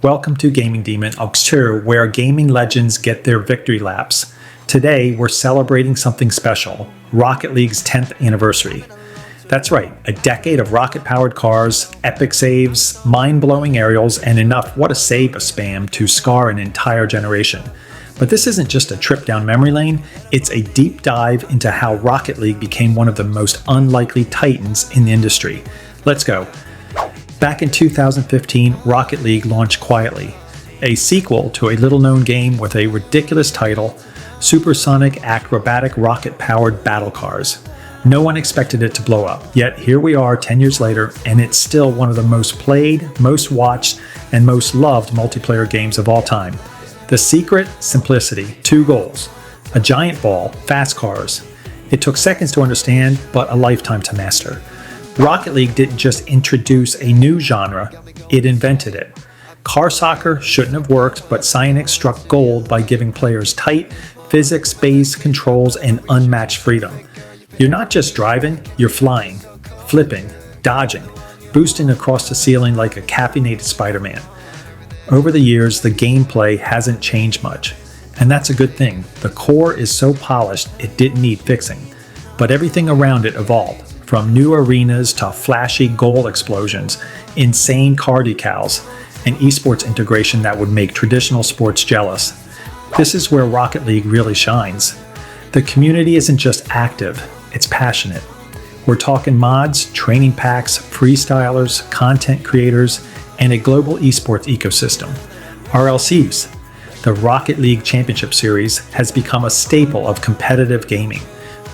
Welcome to Gaming Demon, a show where gaming legends get their victory laps. Today, we're celebrating something special, Rocket League's 10th anniversary. That's right, a decade of rocket-powered cars, epic saves, mind-blowing aerials, and enough what a save a spam to scar an entire generation. But this isn't just a trip down memory lane, it's a deep dive into how Rocket League became one of the most unlikely titans in the industry. Let's go. Back in 2015, Rocket League launched quietly, a sequel to a little-known game with a ridiculous title, supersonic acrobatic rocket-powered battle cars. No one expected it to blow up, yet here we are 10 years later, and it's still one of the most played, most watched, and most loved multiplayer games of all time. The secret? Simplicity. 2 goals. A giant ball, fast cars. It took seconds to understand, but a lifetime to master. Rocket League didn't just introduce a new genre, it invented it. Car soccer shouldn't have worked, but Psyonix struck gold by giving players tight, physics-based controls and unmatched freedom. You're not just driving, you're flying, flipping, dodging, boosting across the ceiling like a caffeinated Spider-Man. Over the years, the gameplay hasn't changed much, and that's a good thing. The core is so polished, it didn't need fixing, but everything around it evolved. From new arenas to flashy goal explosions, insane car decals, and esports integration that would make traditional sports jealous. This is where Rocket League really shines. The community isn't just active, it's passionate. We're talking mods, training packs, freestylers, content creators, and a global esports ecosystem. RLCS, the Rocket League Championship Series, has become a staple of competitive gaming.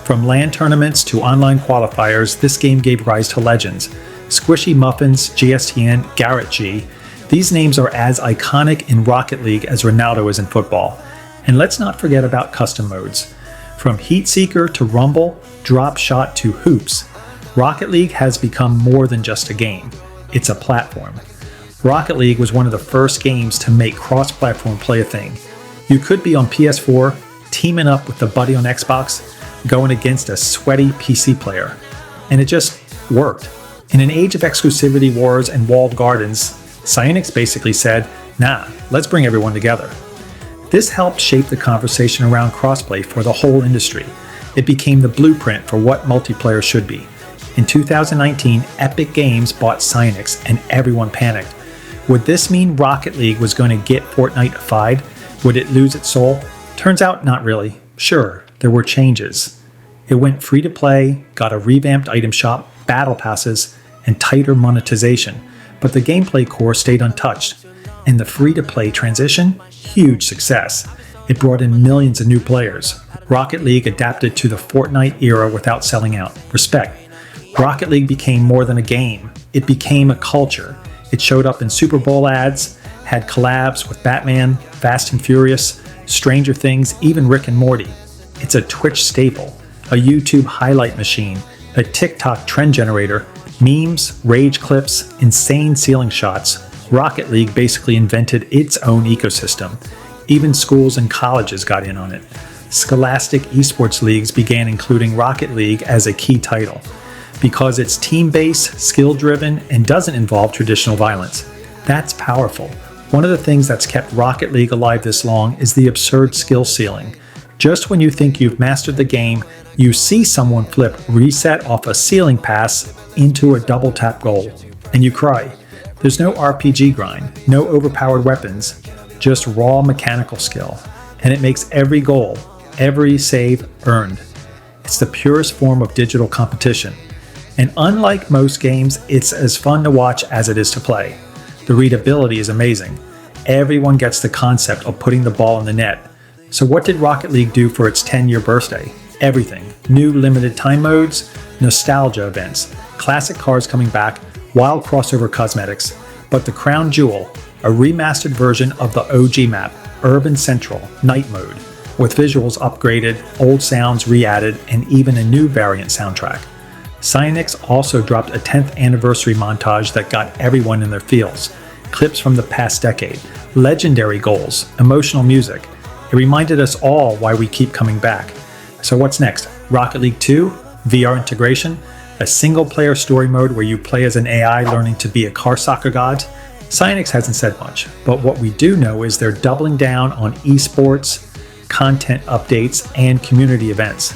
From LAN tournaments to online qualifiers, this game gave rise to legends. Squishy Muffins, GSTN, Garrett G. These names are as iconic in Rocket League as Ronaldo is in football. And let's not forget about custom modes. From Heat Seeker to Rumble, Drop Shot to Hoops, Rocket League has become more than just a game. It's a platform. Rocket League was one of the first games to make cross-platform play a thing. You could be on PS4, teaming up with the buddy on Xbox, going against a sweaty PC player. And it just worked. In an age of exclusivity wars and walled gardens, Psyonix basically said, nah, let's bring everyone together. This helped shape the conversation around crossplay for the whole industry. It became the blueprint for what multiplayer should be. In 2019, Epic Games bought Psyonix and everyone panicked. Would this mean Rocket League was going to get Fortnite-ified? Would it lose its soul? Turns out not really. Sure, there were changes. It went free to play, got a revamped item shop, battle passes, and tighter monetization, but the gameplay core stayed untouched. And the free to play transition? Huge success. It brought in millions of new players. Rocket League adapted to the Fortnite era without selling out. Respect. Rocket League became more than a game. It became a culture. It showed up in Super Bowl ads, had collabs with Batman, Fast and Furious, Stranger Things, even Rick and Morty. It's a Twitch staple, a YouTube highlight machine, a TikTok trend generator, memes, rage clips, insane ceiling shots. Rocket League basically invented its own ecosystem. Even schools and colleges got in on it. Scholastic esports leagues began including Rocket League as a key title, because it's team-based, skill-driven, and doesn't involve traditional violence. That's powerful. One of the things that's kept Rocket League alive this long is the absurd skill ceiling. Just when you think you've mastered the game, you see someone flip reset off a ceiling pass into a double tap goal, and you cry. There's no RPG grind, no overpowered weapons, just raw mechanical skill, and it makes every goal, every save earned. It's the purest form of digital competition. And unlike most games, it's as fun to watch as it is to play. The readability is amazing. Everyone gets the concept of putting the ball in the net. So what did Rocket League do for its 10-year birthday? Everything. New limited time modes, nostalgia events, classic cars coming back, wild crossover cosmetics, but the crown jewel, a remastered version of the OG map, Urban Central, Night Mode, with visuals upgraded, old sounds re-added, and even a new variant soundtrack. Psyonix also dropped a 10th anniversary montage that got everyone in their feels. Clips from the past decade, legendary goals, emotional music. It reminded us all why we keep coming back. So what's next? Rocket League 2? VR integration? A single-player story mode where you play as an AI learning to be a car soccer god? Psyonix hasn't said much, but what we do know is they're doubling down on esports, content updates, and community events.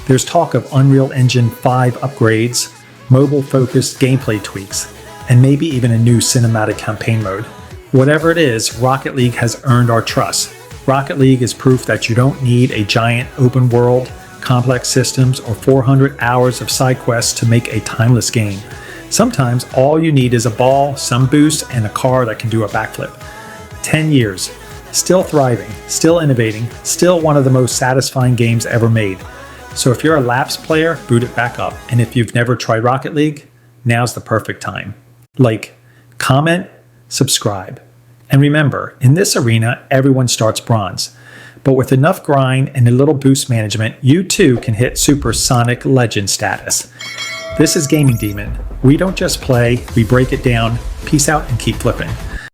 There's talk of Unreal Engine 5 upgrades, mobile-focused gameplay tweaks, and maybe even a new cinematic campaign mode. Whatever it is, Rocket League has earned our trust. Rocket League is proof that you don't need a giant open world, complex systems, or 400 hours of side quests to make a timeless game. Sometimes all you need is a ball, some boost, and a car that can do a backflip. 10 years, still thriving, still innovating, still one of the most satisfying games ever made. So if you're a Laps player, boot it back up. And if you've never tried Rocket League, now's the perfect time. Like, comment, subscribe. And remember, in this arena, everyone starts bronze. But with enough grind and a little boost management, you too can hit supersonic legend status. This is Gaming Demon. We don't just play, we break it down. Peace out and keep flipping.